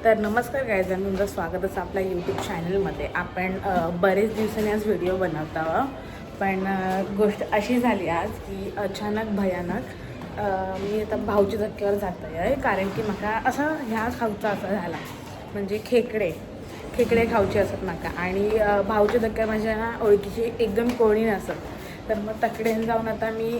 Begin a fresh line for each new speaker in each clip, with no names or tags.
तर नमस्कार गाईज, आणि तुमचं स्वागतच आपल्या यूट्यूब चॅनलमध्ये. आपण बरेच दिवसांनी आज व्हिडिओ बनवत आहोत, पण गोष्ट अशी झाली आज की अचानक भयानक मी आता भाऊच्या धक्क्यावर जात आहे. कारण की म्हाका असं ह्या खाऊचा असा झाला, म्हणजे खेकडे खाऊचे असत म्हाका. आणि भाऊच्या धक्क्यावर माझ्या ना ओळखीची एकदम कोणी नसत. तर मग तकडेन जाऊन आता मी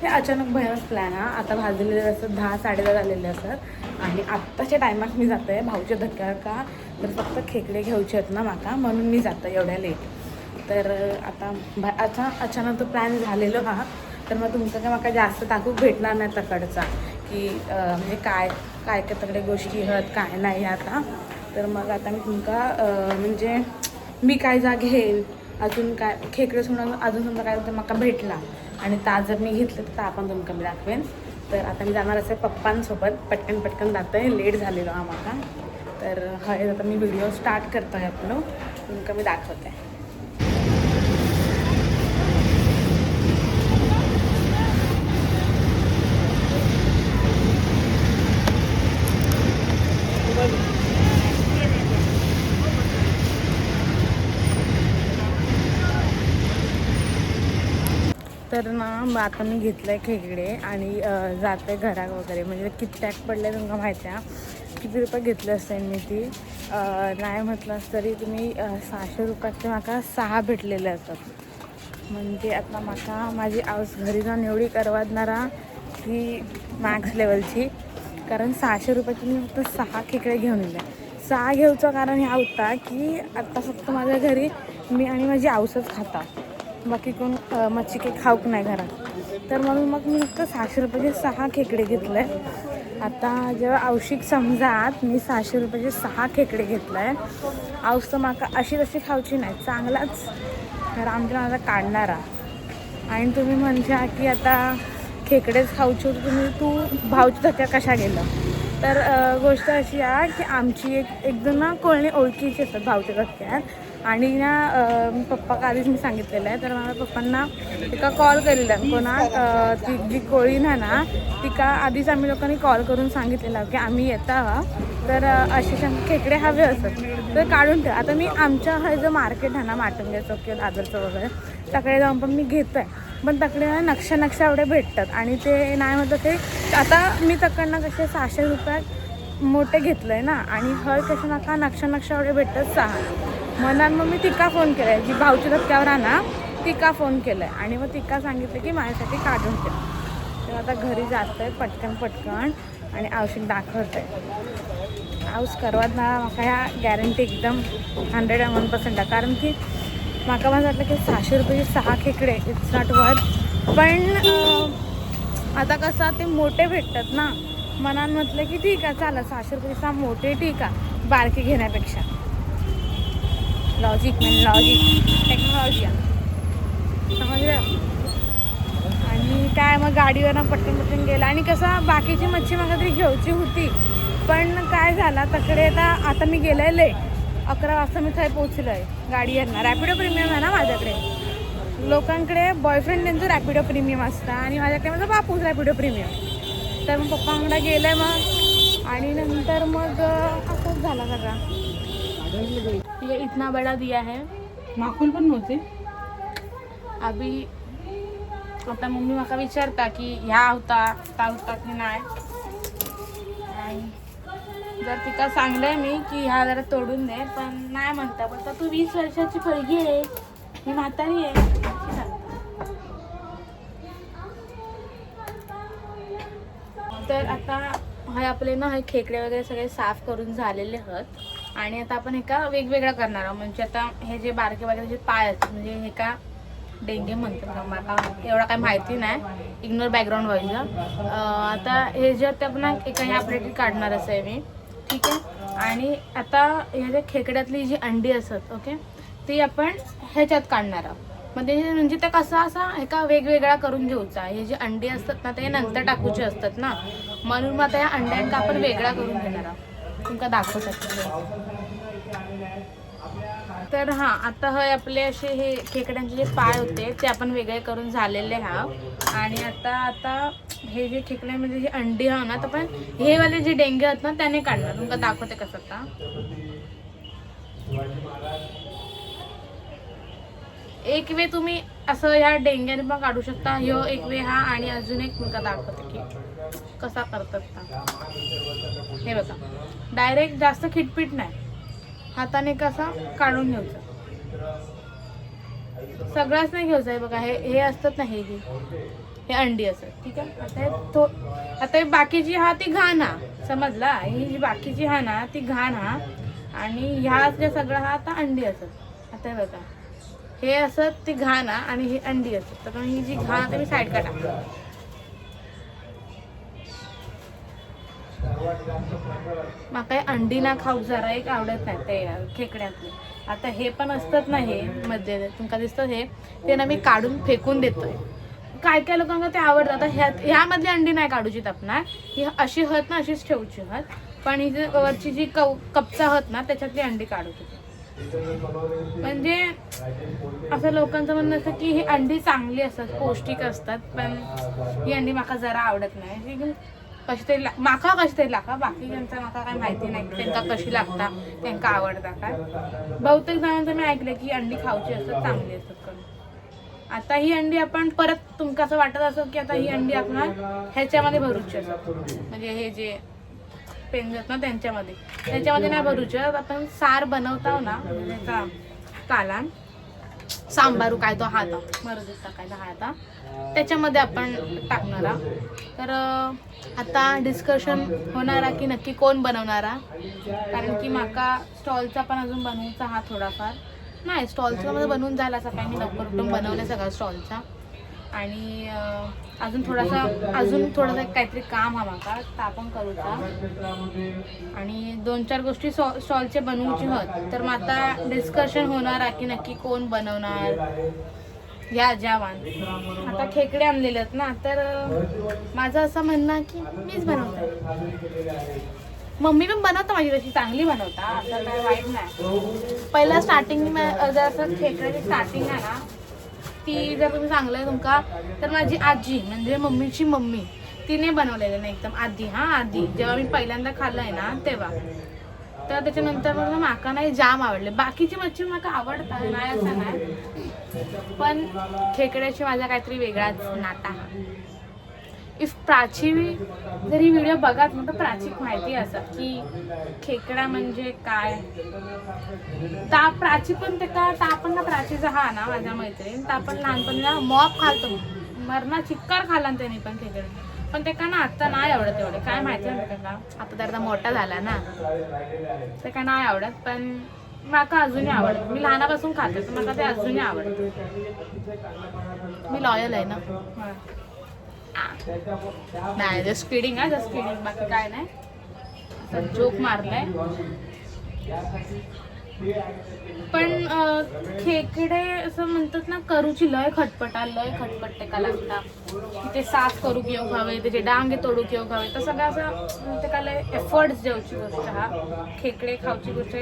हे अचानक भयानक प्लॅन हा. आता भाजलेले असतात 10-10:30 झालेले असतात आणि आत्ताच्या टायमात मी जाते भाऊच्या धक्क्यावर. का तर फक्त खेकडे घ्यायचे आहेत ना माका, म्हणून मी जाते एवढ्या लेट. तर आता अचानक तो प्लॅन झालेलो हा. तर मग तुमचं काय माका जास्त दाखवू भेटणार नाही तकडचा, की म्हणजे काय काय काय तकडे गोष्टी आहेत काय नाही आता. तर मग आता मी तुमका म्हणजे मी काय जा घेईन, अजून काय खेकडे सोडून अजून समजा काय तर मला भेटला आणि ताज जर मी घेतलं तर आपण तुमका मी दाखवेन. तर आता मी जाणार असे पप्पांसोबत, पटकन जातं आहे, लेट झालेलो आम्हाला. तर हय आता मी व्हिडिओ स्टार्ट करतो आहे आपलं, तुमका मी दाखवते. तर ना मग आता मी घेतलं आहे खेकडे आणि जाते घरात वगैरे. म्हणजे किती टॅग पडले तुमका माहिती आहे, किती रुपये घेतले असेल मी ती नाही म्हटलंच तरी तुम्ही 600 रुपयाचे माका 6 भेटलेले असतात. म्हणजे आता माका माझी आऊस घरी जाऊन एवढी करवादणारा की मॅक्स लेवलची. कारण 600 रुपयाची मी फक्त 6 खेकडे घेऊन येले. 6 घेऊचं कारण हे होता की आत्ता फक्त माझ्या घरी मी आणि माझी आऊसच खाता, बाकी कोण मच्छी काही खाऊक नाही घरात. तर म्हणून मग मी फक्त 600 रुपयाचे 6 खेकडे घेतले. आता जेव्हा औषिक समजात मी 600 रुपयाचे 6 खेकडे घेतलं आहे. औष तर माका अशी तशी खाऊची नाही, चांगलाच तर आमच्या माझा काढणारा. आणि तुम्ही म्हणता की आता खेकडेच खाऊची होती, तू भाऊच्या धक्क्या कशा गेलं. तर गोष्ट अशी आहे की आमची एकदम ना कोणी ओळखीची असतात भाऊच्या धक्क्यात. आणि ना पप्पा आधीच मी सांगितलेलं आहे. तर माझ्या पप्पांना एका कॉल केलेला कोणा ती जी कोळी ना ती का आधीच आम्ही लोकांनी कॉल करून सांगितलेलं की आम्ही येता, तर असे खेकडे हवे असतात तर काढून ठेवा. आता मी आमच्या हे जो मार्केट आहे ना माटंगे चौक किंवा दादरचं वगैरे तकडे जाऊन पण मी घेतो आहे. पण तकडे नक्षा एवढे भेटतात आणि ते नाही म्हटलं ते आता मी तकडनं कसे 600 रुपयात मोठे घेतलं आहे ना, आणि हर कसे नका नक्षा एवढे भेटतात 6. म्हणून मग मी तिका फोन केला आहे जी भाऊच्या धक्क्यावर आहे ना, तिका फोन केला आहे आणि मग तिका सांगितलं की माझ्यासाठी काढून ठेव. तर आता घरी जात आहे पटकन आणि औषध दाखवत आहे. औष करवत ना माका ह्या गॅरंटी एकदम 101% आहे. कारण की माका माझं वाटलं की 600 रुपयाचे 6 खेकडे इट्स नॉट वर्थ. पण आता कसं ते मोठे भेटतात ना, मनात म्हटलं की ठीक आहे चालेल 600 रुपये 6 मोठे ठीक आहे बारके घेण्यापेक्षा. लॉजिक टेक्नॉलॉजी समजलं. आणि काय मग गाडीवरनं पटकन गेला. आणि कसं बाकीची मच्छी मला तरी घ्यायची होती, पण काय झाला तकडे आता मी गेलं आहे लेट. 11 वाजता मी थंय पोचलो आहे. गाडी येणार रॅपिडो प्रीमियम आहे ना माझ्याकडे. लोकांकडे बॉयफ्रेंड त्यांचं रॅपिडो प्रीमियम असतं आणि माझ्याकडे माझा बापूच रॅपिडो प्रीमियम. तर मग पप्पांकडे गेलं आहे मग. आणि नंतर मग असंच झाला सगळा. ये इतना बड़ा दिया है, माखूल पण नव्हते. अभी आता मम्मी माका विचारता की ह्या होता की नाही. जर तिका सांगलंय मी की ह्या जरा तोडून दे, पण नाही म्हणता. बोलता तू 20 वर्षाची पोरगी आहे, मी म्हातारी आहे. तर आता हे आपले ना हे खेकडे वगैरे सगळे साफ करून झालेले आहेत. आणि आता आपण एका वेगवेगळा करणार आहोत. म्हणजे आता हे जे बारके वगैरे जे पाय आहेत, म्हणजे हे का डेंगे म्हणतात मला एवढा काही माहिती नाही, इग्नोर बॅकग्राऊंड व्हायचं. आता हे जे आपण एका ह्या प्लेटीत काढणार असं आहे मी, ठीक आहे. आणि आता हे जे खेकड्यातली जी अंडी असतात ओके, ती आपण ह्याच्यात काढणार आहोत. म्हणजे ते कसं असा एका वेगवेगळा करून घ्यायचा. हे जे अंडी असतात ना ते नंतर टाकूचे असतात ना, म्हणून मग त्या अंड्यांका आपण वेगळा करून घेणार आहोत. तुमका दाखवतात. तर हां, आता हे आपले असे हे खेकड्यांचे जे पाय होते ते आपण वेगळे करून झालेले आहोत. आणि आता हे जे खेकड्यामध्ये जे अंडी हा ना, तर पण हे वाले जे डेंगे आहेत ना त्याने काढणार. तुमका दाखवते कसं आता. एक वे तुम्ही असं ह्या डेंग्याने पण काढू शकता. ह्यो एक वे हा, आणि अजून एक तुमका दाखवते की कसा करतात का. हे बघा, डायरेक्ट जास्त खिटपीट नाही, हाताने कसा काढून घ्यायचा. सगळंच नाही घ्यायचं आहे बघा. हे असतात ना, हे अंडी असत. ठीक आहे. आता हे बाकीची हा ती घाण हा, समजला. ही जी बाकीची हा ना ती घाण हा, आणि ह्या जे सगळं हा आता अंडी असत. आता बघा, हे असत ती घाण हा, आणि ही अंडी असत. तर ही जी घाण ते मी साईड काढा. माका अंडी ना खाऊ जरा एक आवडत नाही ते खेकड्यातले. आता हे पण असतात ना, हे मध्ये तुमका दिसतं ते ना मी काढून फेकून देतोय. काय काय लोकांना ते आवडतं. आता ह्यामधली अंडी नाही काढूची आपणार. ही अशी हत ना, अशीच ठेवूची हत. पण ही जी वरची जी कपचा हत ना त्याच्यातली अंडी काढूची. म्हणजे असं लोकांचं म्हणणं असतं की ही अंडी चांगली असतात, पौष्टिक असतात, पण ही अंडी माका जरा आवडत नाही. कशी तरी माका कशी तरी लागता. बाकी त्यांचा माका काय माहिती नाही त्यांना कशी लागता, त्यांना आवडता काय. बहुतेक जणांचं मी ऐकलं की अंडी खाऊची असतात, चांगली असतात करून. आता ही अंडी आपण परत तुमका असं वाटत असं की आता ही अंडी आपण ह्याच्यामध्ये भरूची असतात. म्हणजे हे जे पेंजत ना त्याच्यामध्ये नाही भरूचे. आपण सार बनवतो ना, त्याचा कालान सांबारू काय तो हाता मरदूत टाकायचा हाता, त्याच्यामध्ये आपण टाकणारा. तर आता डिस्कशन होणारा की नक्की कोण बनवणारा. कारण की माका स्टॉलचा पण अजून बनवूचा हा थोडाफार नाही. स्टॉलचा मध्ये बनवून झाला सकाळी मी लवकर उठून बनवलं सगळा स्टॉलचा. आणि अजून थोडासा काहीतरी काम हा माका तर आपण करूचा. आणि 2-4 गोष्टी स्टॉलचे बनवूची होत. तर मग आता डिस्कशन होणार की नक्की कोण बनवणार या जवान. आता खेकडे आणलेले आहेत ना, तर माझं असं म्हणणं की मीच बनवते. मम्मी पण बनवता माझी, तशी चांगली बनवता, असं काय वाईट नाही. पहिला स्टार्टिंग जर असं खेकड्याची स्टार्टिंग आहे ना, ती जर तुम्ही सांगलंय तुमका, तर माझी आजी म्हणजे मम्मीची मम्मी तिने बनवलेलं नाही एकदम आधी जेव्हा मी पहिल्यांदा खाल्लंय ना तेव्हा. तर त्याच्यानंतर मग माका नाही जाम आवडले. बाकीची मच्छी माका आवडतात, नाही असं नाही, पण खेकड्याची माझा काहीतरी वेगळाच नाता. इफ प्राची जरी व्हिडिओ बघत ना, तर प्राचीक माहिती असं की खेकडा म्हणजे काय. प्राची पण ते का आपण ना प्राचीचा हा ना माझ्या मैत्रीण, तर आपण लहानपणीला मॉप खालतो, मरणा चिक्कार खाल्ला त्यांनी पण खेकडे. पण ते का ना आता नाही आवडत एवढे, काय माहिती नाही का. आता तर मोठा झाला ना, ते काय नाही आवडत. पण माका अजूनही आवडत. मी लहानापासून खाते तर मला ते अजूनही आवडत. मी लॉयल आहे ना. नाही जस्ट किडिंग आहे, जस्ट किडिंग, बाकी काय नाही. जोक मारलाय. पण खेकडे असं म्हणतात ना, करूची लय खटपटे का लागता. ते साफ करू घेऊ खावे, त्याचे डांगे तोडू घेऊ खावे, तर सगळं असं ते का लय एफर्ट्स द्यायची गोष्ट. हा खेकडे खाऊची गोष्ट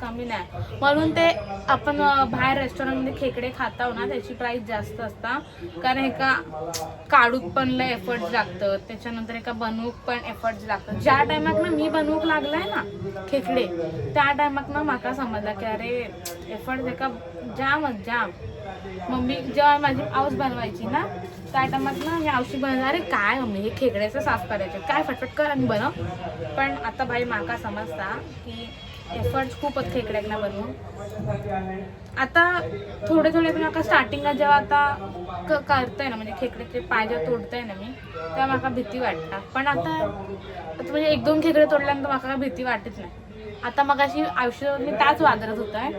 कमी नाही. म्हणून ते आपण बाहेर रेस्टॉरंटमध्ये खेकडे खाताव ना, त्याची प्राईस जास्त असता. कारण एका काढूक पण लय एफर्ट्स लागतं, त्याच्यानंतर एका बनवूक पण एफर्ट्स लागतं. ज्या टायमाक ना मी बनवूक लागलाय ना खेकडे, त्या टायमाक ना माका समजला की अरे एफर्ट्स एका जाम. मम्मी जेव्हा माझी आऊस बनवायची ना, त्या टायमात ना मी औषध बनवणार. अरे काय मम्मी हे खेकड्याचं साफ करायचं, काय फटफट कर आणि बनव. पण आता भाई माका समजता की एफर्ट्स खूप आहेत खेकड्यांना बनवून. आता थोडे माका स्टार्टिंगला जेव्हा आता करताय ना, म्हणजे खेकड्याचे पाय जेव्हा तोडताय ना मी, तेव्हा माका भीती वाटतं. पण आता म्हणजे 1-2 खेकडे तोडल्यानंतर माका भीती वाटत नाही. आता मग अशी औषध मी त्याच वादरत होत आहे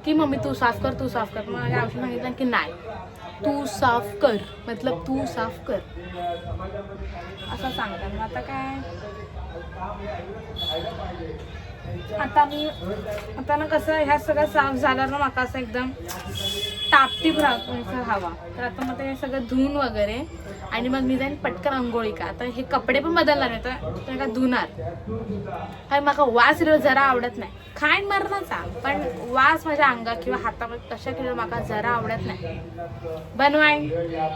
की मम्मी तू साफ कर. मग माझ्या औषध सांगितलं की नाही तू साफ कर, मतलब तू साफ कर असं सांगतात. मग आता काय, आता ना कसं ह्या सगळं साफ झालं ना, माका असं एकदम टापटीप हवा. तर आता मग ते सगळं धुवून वगैरे आणि मग मी जाईन पटकन अंघोळी का. आता हे कपडे पण बदलणार नाही तर का धुणार. काय माका वास जरा आवडत नाही, खाईन मरणाचा, पण वास माझ्या अंगा किंवा हातामध्ये कशा केलं माका जरा आवडत नाही. बनवाईन,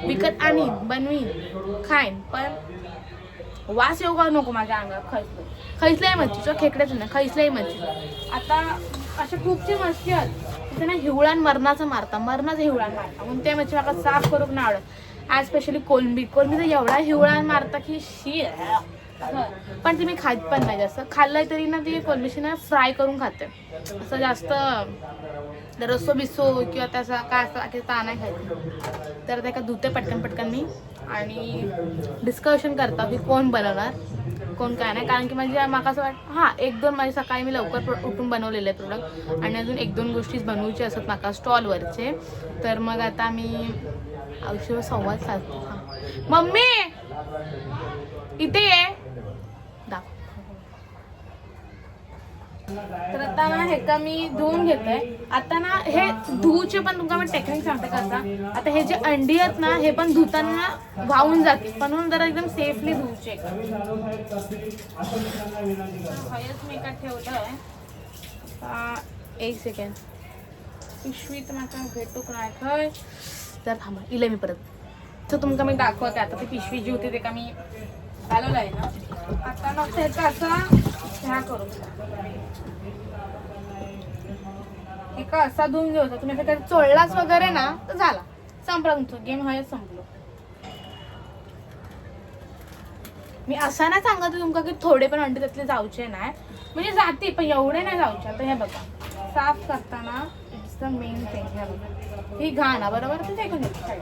विकत आणीन, बनवीन, खाईन, पण वास येऊ का नको माझ्या अंगात. खैसलाही मच्छीचं, खेकड्याच नाही, खैसलाही मच्छी. आता अशा खूपशी मच्छी आहेत ना, हिवळान मरणाचं मरणाचं हिवळान मारता, म्हणून त्या मच्छी मला साफ करूक नाही आवडत. ॲज स्पेशली कोलंबी तर एवढा हिवळान मारता की शी. पण ती मी खात पण नाही जास्त. खाल्लं तरी ना ती कोलंबीशी ना फ्राय करून खाते, असं जास्त रस्सो बिस्सो किंवा त्याचा काय असं ता नाही खायचं. तर ते का धुते पटकन मी आणि डिस्कशन करता की कोण बनवणार कोण काय नाही. कारण की म्हणजे मला असं वाटतं हां 1-2 माझे सकाळी मी लवकर उठून बनवलेले प्रोडक्ट आणि अजून 1-2 गोष्टी बनवूचे असतात माका स्टॉलवरचे. तर मग आता मी औषध संवाद साधते. हां मम्मी इथे ये दाख. तर आता ना हे का मी धुवून घेतोय. आता ना हे धुवूचे पण तुमका मी टेक्निक सांगते कसं. आता हे जे अंडी आहेत ना हे पण धुताना वाहून जाते, म्हणून जरा एकदम सेफली धुवूचे. हयच मी का ठेवलंय. 1 सेकंड पिशवीत माका भेटूक नाही खय. तर थांबा इले मी परत. तर तुमका मी दाखवते. आता ती पिशवी जी होती ते का मी घालवलं आहे ना. आता मग त्याचा असा ह्या करू एका असा धुवून घेऊ. तुम्ही असं त्यात चोळलाच वगैरे ना तर झाला, संपला तुमचं गेम. हयच संपलो. मी असा नाही सांगत तुमका की थोडे पण अंडे त्यातले जाऊचे नाही, म्हणजे जाते पण एवढे नाही जाऊचे. आता हे बघा साफ करताना इट्स द मेन थिंग. हे बघा ही घाण बरोबर ते फेकून द्यायची.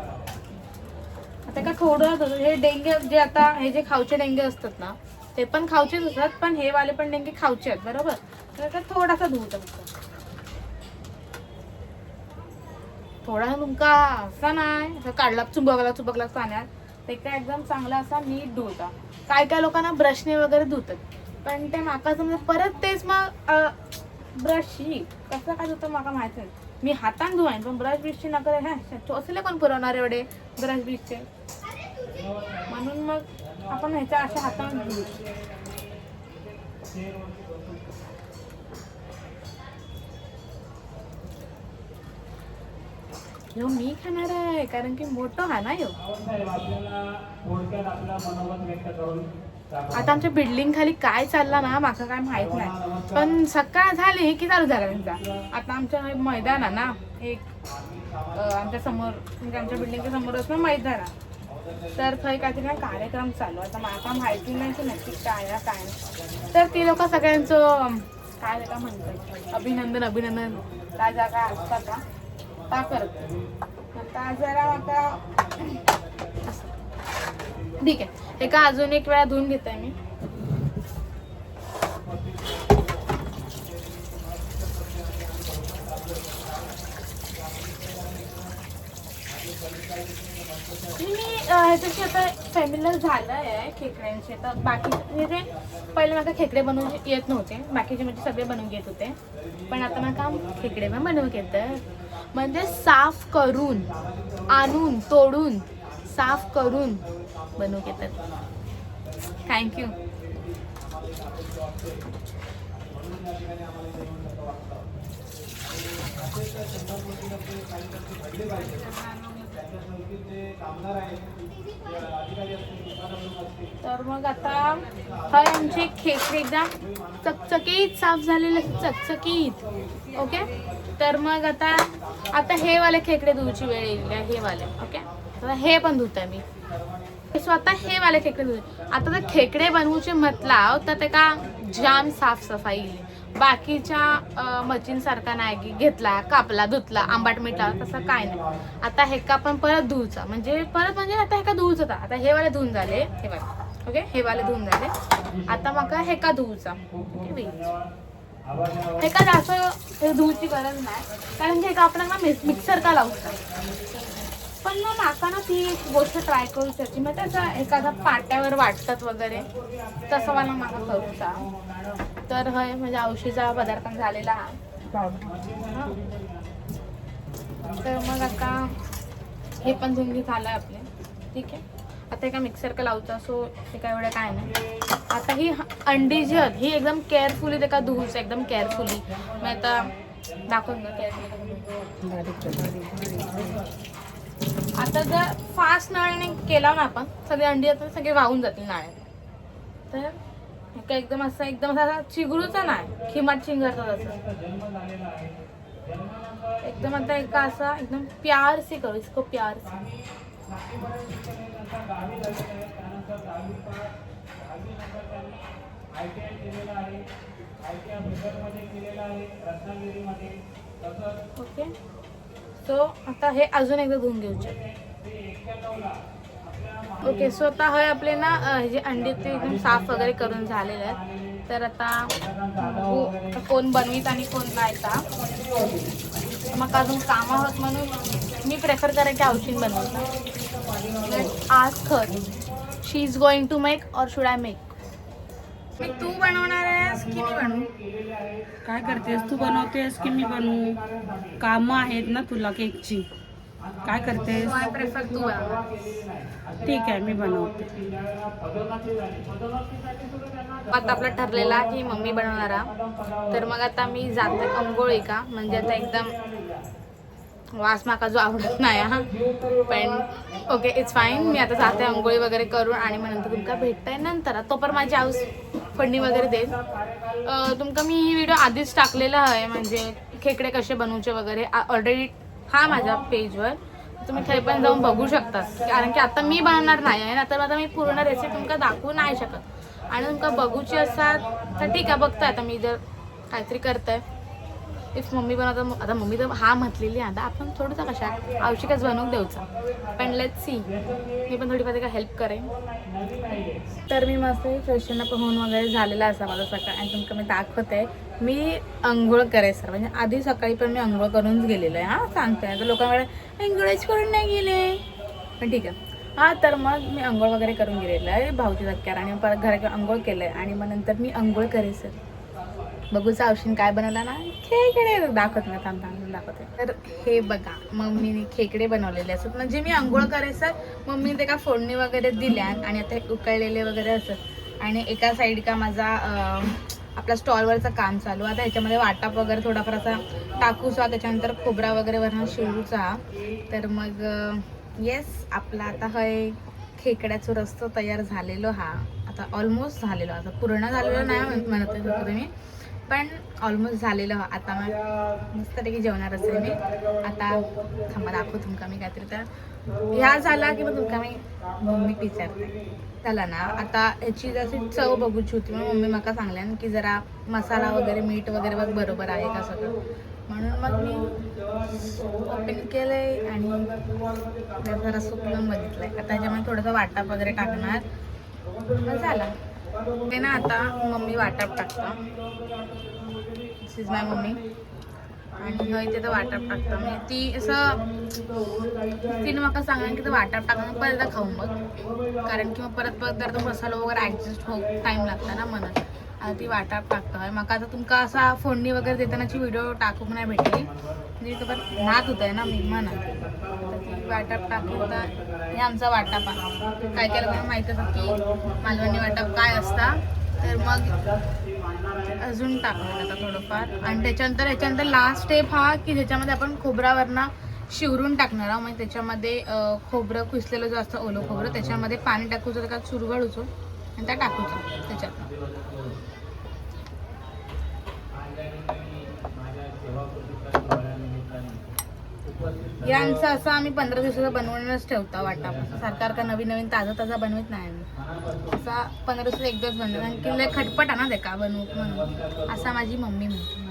आता का थोडं हे डेंगे जे आता हे जे खाऊचे डेंगे असतात ना ते पण खाऊचेच असतात, पण हे वाले पण डेंगे खाऊचे आहेत बरोबर. तर थोडासा धुवता थोडा तुमका असा नाही काढला चुबकला पाण्यात ते काय एकदम चांगला असा नीट धुवता. काय लोकांना ब्रशने वगैरे धुतात, पण ते माका समजा परत तेच मग ब्रश ही कसं काय धुतं माका माहिती नाही. मी हातान धुवाईन पण ब्रश ब्रिशची नका ह्या असले कोण पुरवणार एवढे ब्रश ब्रिशचे. म्हणून मग आपण ह्याच्या अशा हाताने धुवू. ह्यो मी खाणार आहे कारण की मोठं हा ना ह्यो. आता आमच्या बिल्डिंग खाली काय चालला ना माका काय माहित नाही, पण सकाळ झाली की चालू झाला त्यांचा. आता आमच्या मैदान आहे ना एक आमच्या समोर, म्हणजे आमच्या बिल्डिंगच्या समोरच ना मैदान आहे. तर थंय काहीतरी ना कार्यक्रम चालू. आता माका माहिती नाही की नक्की काय ना काय नाही. तर ती लोक सगळ्यांचं काय का म्हणतात अभिनंदन काय जागा असतात का ता करत. आता जरा आता ठीक आहे एका अजून एक वेळा धुवून घेते मी. ह्याच्याशी आता फॅमिलीला झालं आहे खेकड्यांचे. तर बाकी म्हणजे पहिले मला खेकडे बनवून येत नव्हते, बाकीचे म्हणजे सगळे बनवून घेत होते. पण आता मला काम खेकडे पण बनवून येतं, म्हणजे साफ करून आणून तोडून साफ करून बनवून घेतात. थँक्यू. तर मग आता हा आमचे खेकडे एकदम चकचकीत साफ झालेले, चकचकीत. ओके तर मग आता हे वाले खेकडे धुवूची वेळ येईल. हे वाले ओके आता हे पण धुत आहे मी स्वतः. हे वाले खेकडे धुते. आता तर खेकडे बनवूचे म्हटलं तर ते का जाम साफसफाई येईल. बाकीच्या मच्छींसारखा नाही की घेतला कापला धुतला आंबाट मिठा तसं काय नाही. आता हे का पण परत धुवचा म्हणजे आता हे का धुवचं. आता हे वाले धुवून झाले हे वाले ओके हे वाले धुवून झाले. आता मका हे का धुवचा हे का जास्त धुवची गरज नाही, कारण की हे का आपण ना मिक्सर का लावता. पण ना माका ना ती गोष्ट ट्राय करू शकते मग त्याचा एखादा पाट्यावर वाटतात वगैरे तसं मला माका करूचा. तर हय म्हणजे औषधीचा पदार्थ झालेला हा. तर मग आता हे पण धुंदी झालं आपले ठीक आहे. आता एका मिक्सर का लावता सो ते काय एवढं काय नाही. आता ही अंडी जी आहेत ही एकदम केअरफुली ते का धुवूच एकदम केअरफुली. मी आता दाखवून ना आता जर फास्ट नळाने केला ना आपण सगळे अंडी आता सगळे वाहून जातील नाळ्यात. तर का एकदम असा चिगरूचा नाही, खिमाट चिंगरतात असं एकदम. आता एका असा एकदम प्यार से करो इसको, प्यार से. ओके, सो आता हे अजून एकदा धुवून घेऊचे. ओके, सो आता हे आपले ना हे जे अंडी ते एकदम साफ वगैरे करून झालेले आहेत. तर आता कोण बनवीत आणि कोण नाही का मग अजून काम आहोत म्हणून मी प्रेफर करेन की औषध बनवता. Let's ask her, she is going to make or should I make. मी तू बनवणार आहेस की मी बनवू?
काय करतेस तू? बनवतेस की मी बनवू? कामं आहेत ना तुला केकची, काय करतेस?
आय प्रेफर तू बनव.
ठीक आहे, मी बनवते.
आता आपलं ठरलेला की मम्मी बनवणारा. तर मग आता मी जाते अंघोळी का, म्हणजे आता एकदम वास माका जो आवडत नाही हा, पण ओके इट्स फाईन. मी आता जाते अंघोळी वगैरे करून आणि मग नंतर तुमका भेटताय नंतर. तो पण माझी हाऊस फंडी वगैरे देईल तुमका. मी ही व्हिडिओ आधीच टाकलेला आहे, म्हणजे खेकडे कसे बनवूचे वगैरे ऑलरेडी हा माझ्या पेजवर, तुम्ही थंय पण जाऊन बघू शकता. कारण की आता मी बनवणार नाही आहे ना, तर आता मी पूर्ण रेसिपी तुमका दाखवू नाही शकत. आणि तुमका बघूची असतात तर ठीक आहे, बघताय आता मी जर काहीतरी करताय. इफ मम्मी बनवता, आता मम्मी तर हा म्हटलेली आता आपण थोडंसं कशा आवश्यकच बनवून देऊचा, पण लेट्स सी मी पण थोडीफार का हेल्प करेन. तर मी मस्त फ्रेशन अप होऊन वगैरे झालेला असा माझा सकाळ, आणि तुमका मी दाखवते मी अंघोळ करायचं. म्हणजे आधी सकाळी पण मी अंघोळ करूनच गेलेलो आहे. हां सांगते, तर लोकांकडे अंघोळच करून नाही गेले, पण ठीक आहे. हां, तर मग मी अंघोळ वगैरे करून गेलेलं आहे भाऊची धक्क्यावर, आणि परत घरात अंघोळ केलं आहे. आणि मग नंतर मी अंघोळ करायचं बघूचं औषध काय बनवला ना, खेकडे दाखवत नाही, थांब दाखवते. तर हे बघा, मम्मीने खेकडे बनवलेले असतात. म्हणजे मी अंघोळ करायचं मम्मीने ते का फोडणी वगैरे दिल्या, आणि आता उकळलेले वगैरे असत. आणि एका साईड का माझा आपला स्टॉलवरचं काम चालू. आता ह्याच्यामध्ये वाटाप वगैरे थोडाफार असा टाकूचा, त्याच्यानंतर खोबरा वगैरे वरण शिळूचा. तर मग येस, आपला आता हे खेकड्याचं रस्ता तयार झालेलो हा, आता ऑलमोस्ट झालेलो. आता पूर्ण झालेलो नाही म्हणत होते मी, पण ऑलमोस्ट झालेलं. आता मग मस्तपैकी जेवणार असेल मी. आता थांबा दाखवू तुमका मी काहीतरी. तर ह्या झाला की मग तुमका मी मम्मी विचारते चला ना. आता ह्याची जशी चव बघूची होती, मग मम्मी माका सांगल्यान की जरा मसाला वगैरे मीठ वगैरे बघ बरोबर आहे का सगळं, म्हणून मग मी ओपन केलंय आणि जरा सुकून बघितलंय. आता ह्याच्यामध्ये थोडंसं वाटाप वगैरे टाकणार, मग झाला ते ना. आता मम्मी वाटाप टाकता, दिस इज माय मम्मी. आणि हय ते तर वाटाप टाकता, म्हणजे ती असं तिने मला सांगा की ते वाटाप टाकून परत खाऊन बघ, कारण की मग परत तर तो मसाला वगैरे ॲडजस्ट हो टाईम लागता ना म्हणत. आता ती वाटाप टाकता. मग आता तुमका असा फोडणी वगैरे देतानाची व्हिडिओ टाकूक नाही भेटली, म्हणजे तो पण नात होत आहे ना मी म्हणा. तर ती वाटाप टाकता. हे आमचा वाटाप आहे. काय काय लोकांना माहीत असतं की मालवणी वाटाप काय असता. तर मग अजून टाकणार आता थोडंफार. आणि ह्याच्यानंतर लास्ट स्टेप हा की ज्याच्यामध्ये आपण खोबरावरनं शिवरून टाकणार आहोत. म्हणजे त्याच्यामध्ये खोबरं कुसलेलं जो असतं ओलं खोबरं, त्याच्यामध्ये पाणी टाकूचं, त्यात चुरगळूचो आणि त्या टाकूचं त्याच्यात. यांचं असं आम्ही 15 दिवसाचा बनवूनच ठेवता वाटाप. सारखा नवीन ताजा बनवत नाही आम्ही. असा 15 दिवसात एकदाच बनवतो, कारण की लय खटपट आहे ना ते का बनवू म्हणून, असा माझी मम्मी म्हणते.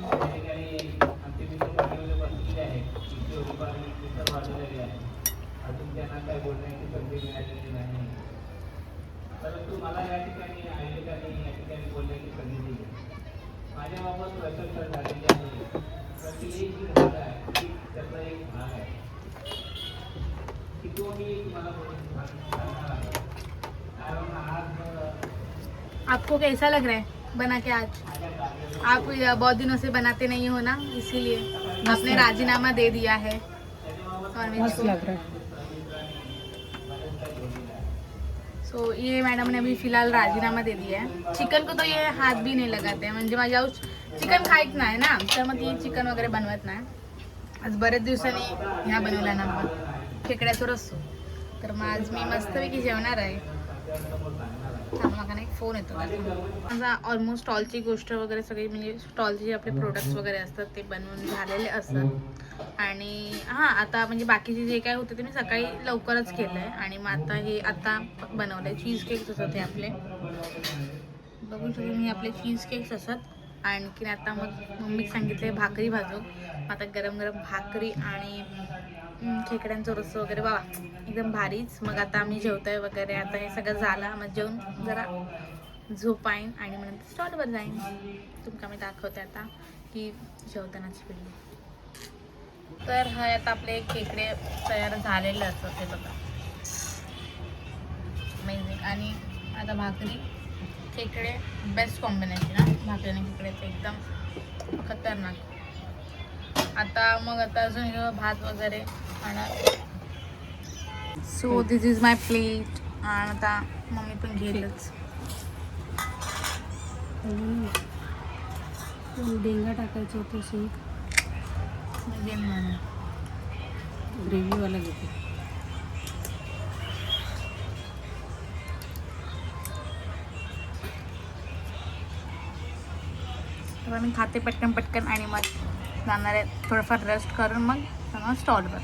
आपको कैसा लग रहा है बना के आज? आप बहुत दिनों से बनाते नहीं हो ना, इसीलिए आपने राजीनामा दे दिया है
मस्त लग रहा है.
सो ये मैडम ने अभी फिलहाल राजीनामा दे दिया है. चिकन को तो ये हाथ भी नहीं लगाते हैं, म्हणजे माझ्या हाऊस चिकन खायच नाही ना, तर मग ती चिकन वगैरे बनवत नाही. आज बरेच दिवसांनी ह्या बनवला ना मग खेकड्याचा रस्सा. तर मग आज मी मस्तपैकी जेवणार आहे. मला नाही फोन येतो माझा. ऑलमोस्ट स्टॉलची गोष्ट वगैरे सगळी म्हणजे स्टॉलचे जे आपले प्रोडक्ट्स वगैरे असतात ते बनवून झालेले असतात. आणि हां आता म्हणजे बाकीचे जे काय होते ते मी सकाळी लवकरच केलं आहे. आणि मग आता हे आता बनवलं आहे चीज केक्स असतात ते आपले, बघू शकतो मी आपले चीज केक्स असतात. आणखीन आता मग मम्मीक सांगितले भाकरी भाजू. आता गरम गरम भाकरी आणि खेकड्यांचं रस्सं वगैरे वा एकदम भारीच. मग आता आम्ही जेवतोय वगैरे. आता हे सगळं झालं मग जेवून जरा झोपाईन आणि मग नंतर स्टॉलवर जाईन. तुमका मी दाखवते आता की जेवतानाची पिल्ली. तर हा आता आपले खेकडे तयार झालेले असतात ते बघा, अमेझिंग. आणि आता भाकरी खेकडे बेस्ट कॉम्बिनेशन ना, भाकरी आणि खेकड्याचं एकदम खतरनाक. आता अजून हे भात वगैरे खाणार. So this is my plate. आणि आता मम्मी पण घेईलच.
डेंगा टाकायचं होतं असे ग्रेव्हीवाला घेते.
मी खाते पटकन आणि मग जाणार आहे थोडंफार रेस्ट करून मग स्टॉलवर.